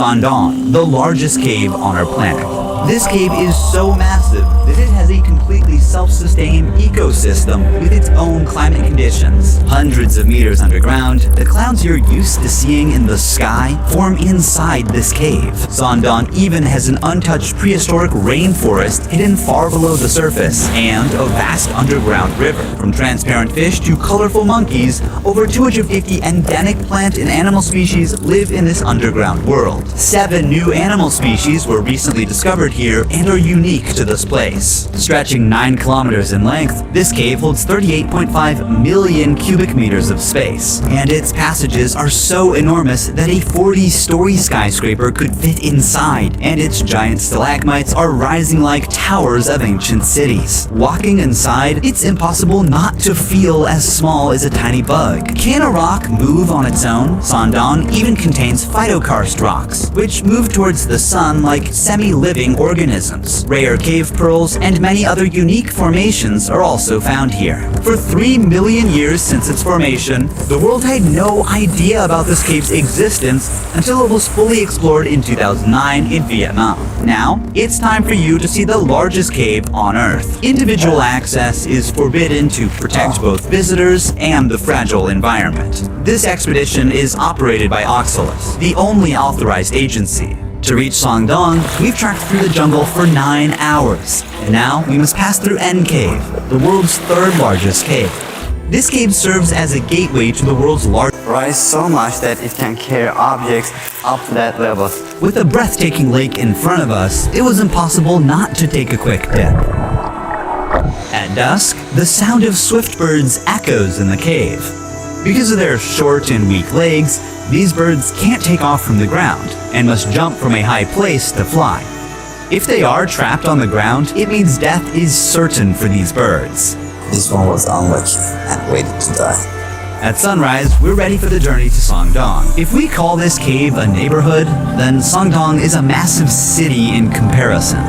Doong, the largest cave on our planet. This cave is so massive that it has a completely self-sustained ecosystem with its own climate conditions. Hundreds of meters underground, the clouds you're used to seeing in the sky form inside this cave. Doong even has an untouched prehistoric rainforest hidden far below the surface, and a vast underground river. From transparent fish to colorful monkeys, over 250 endemic plant and animal species live in this underground world. 7 new animal species were recently discovered here and are unique to this place. Stretching 9 kilometers in length, this cave holds 38.5 million cubic meters of space, and its passages are so enormous that a 40-story skyscraper could fit inside, and its giant stalagmites are rising like towers of ancient cities. Walking inside, it's impossible not to feel as small as a tiny bug. Can a rock move on its own? Doong even contains phytokarst rocks, which move towards the sun like semi-living organisms. Rare cave pearls and many other unique formations are also found here. For 3 million years since its formation, the world had no idea about this cave's existence until it was fully explored in 2009 in Vietnam. Now, it's time for you to see the largest cave on Earth. Individual access is forbidden to protect both visitors and the fragile environment. This expedition is operated by Oxalis, the only authorized agency. To reach Doong, we've trekked through the jungle for 9 hours, and now we must pass through N Cave, the world's 3rd largest cave. This cave serves as a gateway to the world's largest. Rise so much that it can carry objects up to that level. With a breathtaking lake in front of us, it was impossible not to take a quick dip. At dusk, the sound of swift birds echoes in the cave. Because of their short and weak legs, these birds can't take off from the ground and must jump from a high place to fly. If they are trapped on the ground, it means death is certain for these birds. This one was unlucky and waited to die. At sunrise, we're ready for the journey to Doong. If we call this cave a neighborhood, then Doong is a massive city in comparison.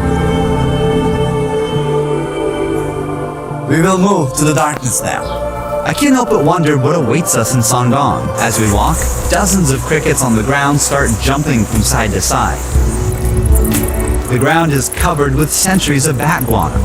We will move to the darkness now. I can't help but wonder what awaits us in Doong. As we walk, dozens of crickets on the ground start jumping from side to side. The ground is covered with centuries of bat guano.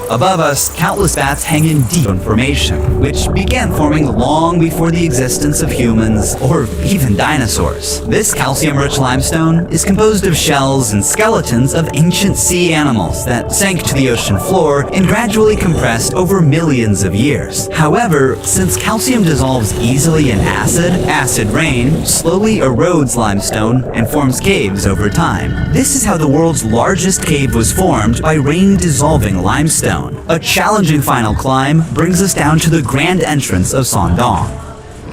Above us, countless bats hang in deep formation, which began forming long before the existence of humans or even dinosaurs. This calcium-rich limestone is composed of shells and skeletons of ancient sea animals that sank to the ocean floor and gradually compressed over millions of years. However, since calcium dissolves easily in acid rain slowly erodes limestone and forms caves over time. This is how the world's largest cave was formed, by rain-dissolving limestone. A challenging final climb brings us down to the grand entrance of Doong.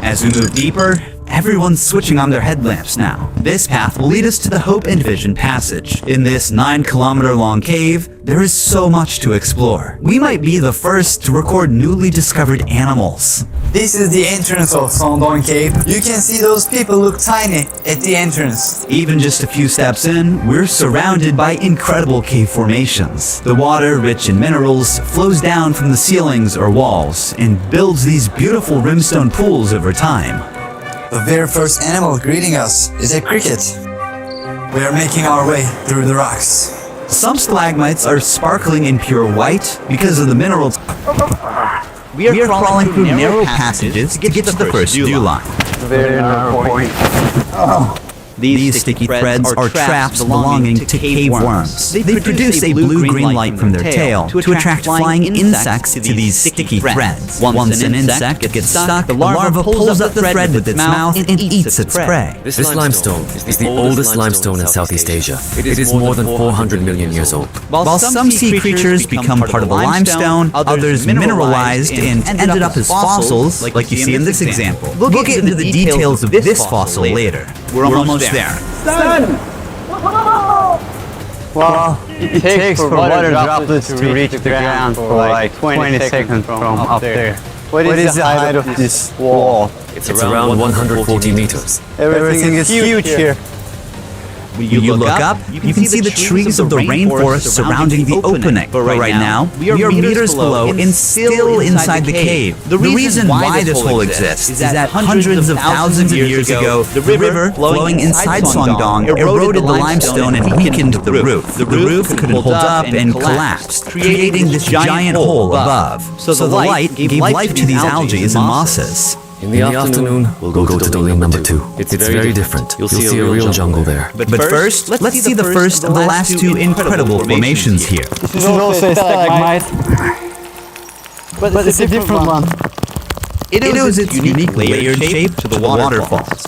As we move deeper, everyone's switching on their headlamps now. This path will lead us to the Hope and Vision Passage. In this 9-kilometer-long cave, there is so much to explore. We might be the first to record newly discovered animals. This is the entrance of Doong Cave. You can see those people look tiny at the entrance. Even just a few steps in, we're surrounded by incredible cave formations. The water, rich in minerals, flows down from the ceilings or walls and builds these beautiful rimstone pools over time. The very first animal greeting us is a cricket. We are making our way through the rocks. Some stalagmites are sparkling in pure white because of the minerals. We are crawling through narrow passages to get to the first dew line. Very narrow point. These sticky threads are traps belonging to cave worms. They produce a blue-green light from their tail to attract flying insects to these sticky threads. Once an insect gets stuck, the larva pulls up the thread with its mouth and eats its prey. This limestone is the oldest limestone in Southeast Asia. It is more than 400 million years old. While some sea creatures become part of the limestone, others mineralized and ended up as fossils, like you see in this example. We'll get into the details of this fossil later. We're almost there. Son! Well, it takes for water droplets to reach the ground for like 20 seconds from up there. What is the height of this wall? It's around 140 meters. Everything is huge here. When you look up, you can see the trees of the rainforest surrounding the opening. But right now, we are meters below and still inside the cave. The reason why this hole exists is that hundreds of thousands of years ago, the river flowing inside Doong eroded the limestone and weakened the roof. The roof couldn't hold up and collapsed, creating this giant hole above. So the light gave life to these algae and mosses. In the afternoon, we'll go to Doong number 2. It's very different. You'll see a real jungle there. But first, let's see the first of the last two incredible formations here. This is also a stalagmite. But it's a different one. It owes its unique layered shape to the waterfalls.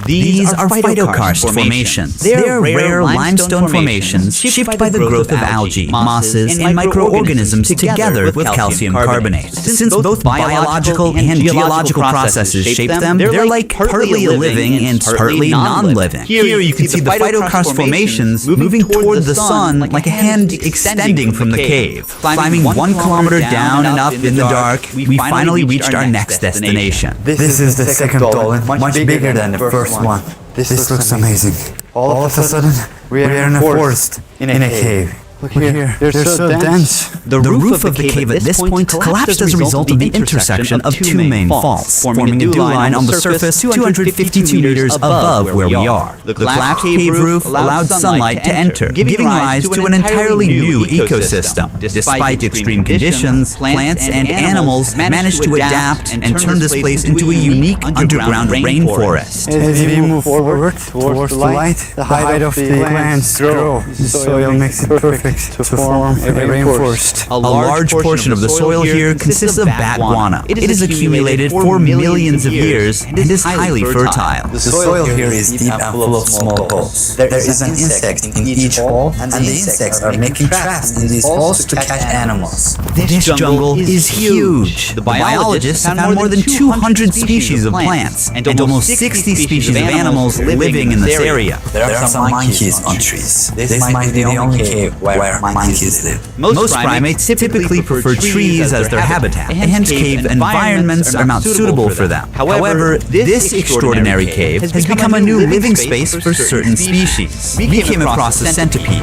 These are phytokarst formations. They are rare limestone formations shaped by the growth of algae, mosses, and microorganisms together with calcium carbonate. Since both biological and geological processes shape them, they're like partly living and partly non-living. Here you can see the phytokarst formations moving toward the sun like a hand extending from the cave. Climbing 1 kilometer down and up in the dark, we finally reached our next destination. This is the second dolmen, much bigger than the first one. This looks amazing. All of a sudden, we are in a forest, in a cave. Look here, they're so dense. The roof of the cave at this point collapsed as a result of the intersection of two main faults, forming a dew line on the surface 252 meters above where we are. The collapsed cave roof allowed sunlight to enter, giving rise to an entirely new ecosystem. Despite extreme conditions, plants and animals managed to adapt and turn this place into a unique underground rainforest. As you move forward towards the light, the height of the plants grow. The soil makes it perfect to form a rainforest. A large portion of the soil here consists of bat guano. It is accumulated for millions of years and is highly fertile. The soil here is deep and full of small holes. There is an insect in each hole, and the insects are making traps in these holes to catch animals. This jungle is huge. The biologists have found more than 200 species of plants and almost 60 species of animals living in this area. There are some monkeys on trees. This might be the only cave where monkeys live. Most primates typically prefer trees as their habitat, and hence cave environments are not suitable for them. However, this extraordinary cave has become a new living space for certain species. We came across a centipede,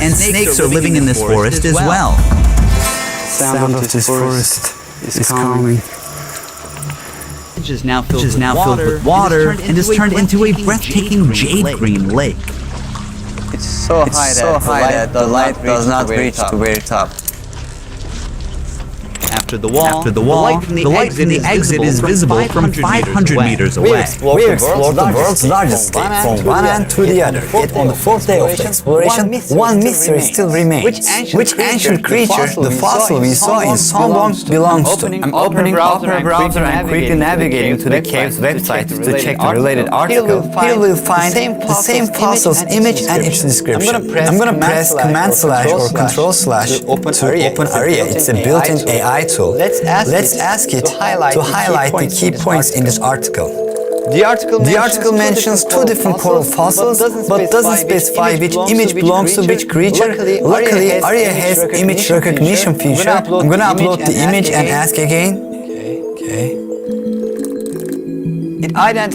and snakes are living in this forest as well. The sound of this forest is calming. Which is now filled with water and is turned into a breathtaking jade-green lake. It's so high that the light does not reach to the very top. After the wall, the light from the exit is visible from 500 meters away. We explored the world's largest cave from one end to the other. Yet on the fourth day of the exploration, one mystery still remains. Which ancient creature the fossil we saw in Doong belongs to? I'm opening Opera browser and quickly navigating to the cave's website to check the related article. Here we'll find the same fossil's image and its description. I'm gonna press Command/ or Control/ to open Aria. It's a built-in AI tool. Let's ask it to highlight the key points in this article. The article mentions two different coral fossils, but doesn't specify which image belongs to which creature. Luckily, Aria has image recognition feature. I'm gonna upload the image and ask again. Okay. It identifies